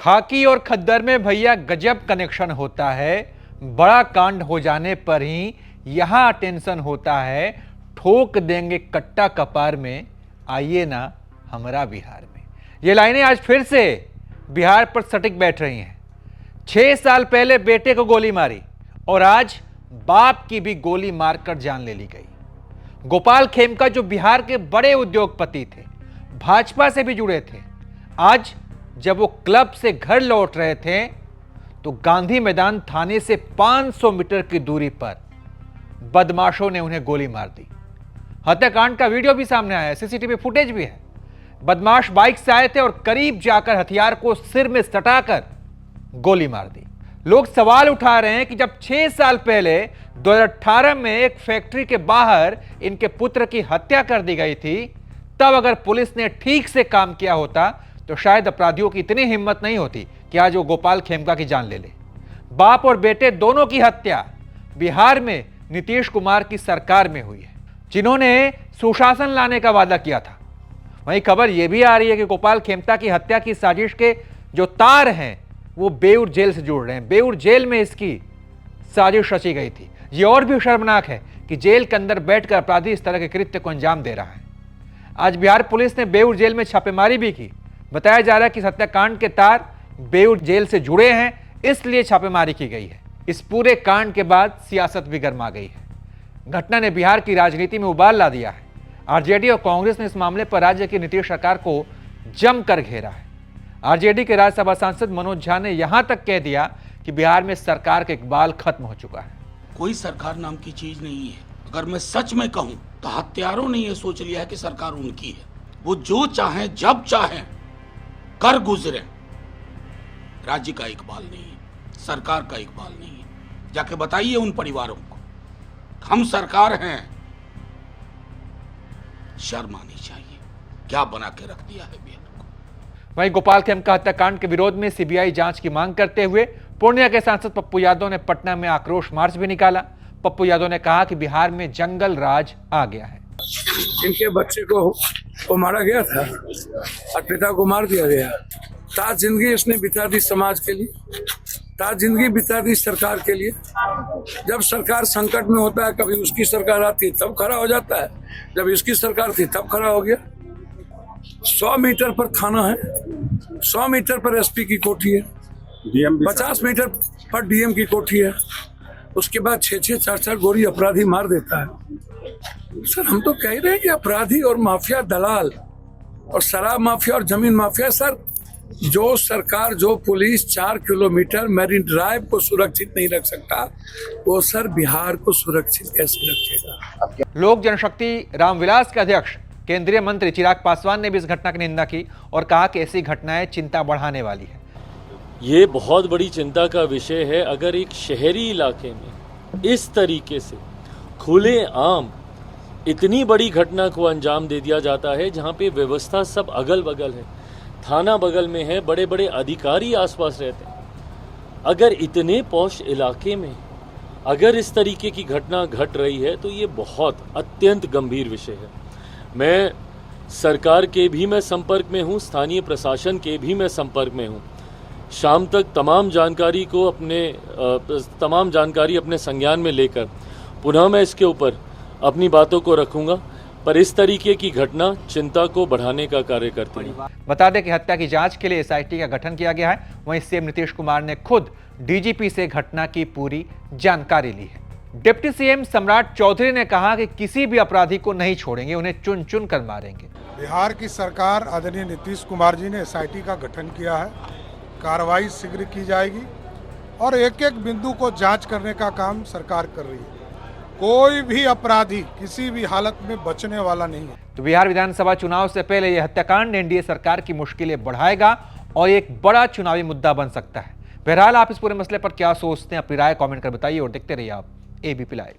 खाकी और खद्दर में भैया गजब कनेक्शन होता है। बड़ा कांड हो जाने पर ही यहां टेंशन होता है। ठोक देंगे कट्टा कपार में, आइए ना हमारा बिहार में। ये लाइनें आज फिर से बिहार पर सटीक बैठ रही हैं। 6 साल पहले बेटे को गोली मारी और आज बाप की भी गोली मारकर जान ले ली गई। गोपाल खेमका जो बिहार के बड़े उद्योगपति थे, भाजपा से भी जुड़े थे, आज जब वो क्लब से घर लौट रहे थे तो गांधी मैदान थाने से 500 मीटर की दूरी पर बदमाशों ने उन्हें गोली मार दी। हत्याकांड का वीडियो भी सामने आया है, सीसीटीवी फुटेज भी है। बदमाश बाइक से आए थे और करीब जाकर हथियार को सिर में सटाकर गोली मार दी। लोग सवाल उठा रहे हैं कि जब 6 साल पहले 2018 में एक फैक्ट्री के बाहर इनके पुत्र की हत्या कर दी गई थी, तब अगर पुलिस ने ठीक से काम किया होता तो शायद अपराधियों की इतनी हिम्मत नहीं होती कि आज वो गोपाल खेमका की जान ले ले। बाप और बेटे दोनों की हत्या बिहार में नीतीश कुमार की सरकार में हुई है, जिन्होंने सुशासन लाने का वादा किया था। वहीं खबर यह भी आ रही है कि गोपाल खेमका की हत्या की साजिश के जो तार हैं वो बेऊर जेल से जुड़ रहे हैं। बेऊर जेल में इसकी साजिश रची गई थी। ये और भी शर्मनाक है कि जेल के अंदर बैठकर अपराधी इस तरह के कृत्य को अंजाम दे रहा है। आज बिहार पुलिस ने बेऊर जेल में छापेमारी भी की। बताया जा रहा है कि हत्याकांड के तार बेऊर जेल से जुड़े हैं, इसलिए छापेमारी की गई है। इस पूरे कांड के बाद सियासत भी गर्मा गई है। घटना ने बिहार की राजनीति में उबाल ला दिया है। आरजेडी और कांग्रेस ने इस मामले पर राज्य की नीतीश सरकार को जमकर घेरा है। आरजेडी के राज्यसभा सांसद मनोज झा ने यहां तक कह दिया कि बिहार में सरकार का इकबाल खत्म हो चुका है। कोई सरकार नाम की चीज नहीं है। अगर मैं सच में कहूं तो हत्यारों ने यह सोच लिया है कि सरकार उनकी है। वो जो चाहे जब चाहे कर गुजरे। राज्य का इकबाल नहीं है, सरकार का इकबाल नहीं है। जाके बताइए उन परिवारों को हम सरकार हैं। शर्म आनी चाहिए। क्या बना के रख दिया है बिहार को। वहीं गोपाल खेमका हत्याकांड के विरोध में सीबीआई जांच की मांग करते हुए पूर्णिया के सांसद पप्पू यादव ने पटना में आक्रोश मार्च भी निकाला। पप्पू यादव ने कहा कि बिहार में जंगल राज आ गया है। इनके बच्चे को मारा गया था और पिता को मार दिया गया। ताज जिंदगी इसने बिता दी समाज के लिए, ताज जिंदगी बिता दी सरकार के लिए। जब सरकार संकट में होता है, कभी उसकी सरकार आती है तब खड़ा हो जाता है, जब इसकी सरकार थी तब खड़ा हो गया। 100 मीटर पर थाना है, 100 मीटर पर एसपी की कोठी है, 50 मीटर पर डीएम की कोठी है। उसके बाद 6-6, 4-4 गोली अपराधी मार देता है। सर हम तो कह रहे हैं कि अपराधी और माफिया दलाल और शराब माफिया और जमीन माफिया, सर जो सरकार जो पुलिस 4 किलोमीटर मैरीन ड्राइव को सुरक्षित नहीं रख सकता, वो सर बिहार को सुरक्षित कैसे रखेगा। लोक जनशक्ति रामविलास के अध्यक्ष केंद्रीय मंत्री चिराग पासवान ने भी इस घटना की निंदा की और कहा कि ऐसी घटनाएं चिंता बढ़ाने वाली है। ये बहुत बड़ी चिंता का विषय है। अगर एक शहरी इलाके में इस तरीके से खुले आम इतनी बड़ी घटना को अंजाम दे दिया जाता है, जहाँ पे व्यवस्था सब अगल बगल है, थाना बगल में है, बड़े बड़े अधिकारी आसपास रहते हैं, अगर इतने पॉश इलाके में अगर इस तरीके की घटना घट रही है तो ये बहुत अत्यंत गंभीर विषय है। मैं सरकार के भी मैं संपर्क में हूँ, स्थानीय प्रशासन के भी मैं संपर्क में हूँ। शाम तक तमाम जानकारी अपने संज्ञान में लेकर पुनः मैं इसके ऊपर अपनी बातों को रखूंगा, पर इस तरीके की घटना चिंता को बढ़ाने का कार्य करती है। बता दें कि हत्या की जांच के लिए एसआईटी का गठन किया गया है। वहीं सीएम नीतीश कुमार ने खुद डीजीपी से घटना की पूरी जानकारी ली है। डिप्टी सीएम सम्राट चौधरी ने कहा कि किसी भी अपराधी को नहीं छोड़ेंगे, उन्हें चुन चुन कर मारेंगे। बिहार की सरकार आदरणीय नीतीश कुमार जी ने एसआईटी का गठन किया है। कार्रवाई शीघ्र की जाएगी और एक एक बिंदु को जांच करने का काम सरकार कर रही है। कोई भी अपराधी किसी भी हालत में बचने वाला नहीं है। तो बिहार विधानसभा चुनाव से पहले यह हत्याकांड एनडीए सरकार की मुश्किलें बढ़ाएगा और एक बड़ा चुनावी मुद्दा बन सकता है। बहरहाल आप इस पूरे मसले पर क्या सोचते हैं, अपनी राय कमेंट कर बताइए और देखते रहिए आप एबीपी लाइव।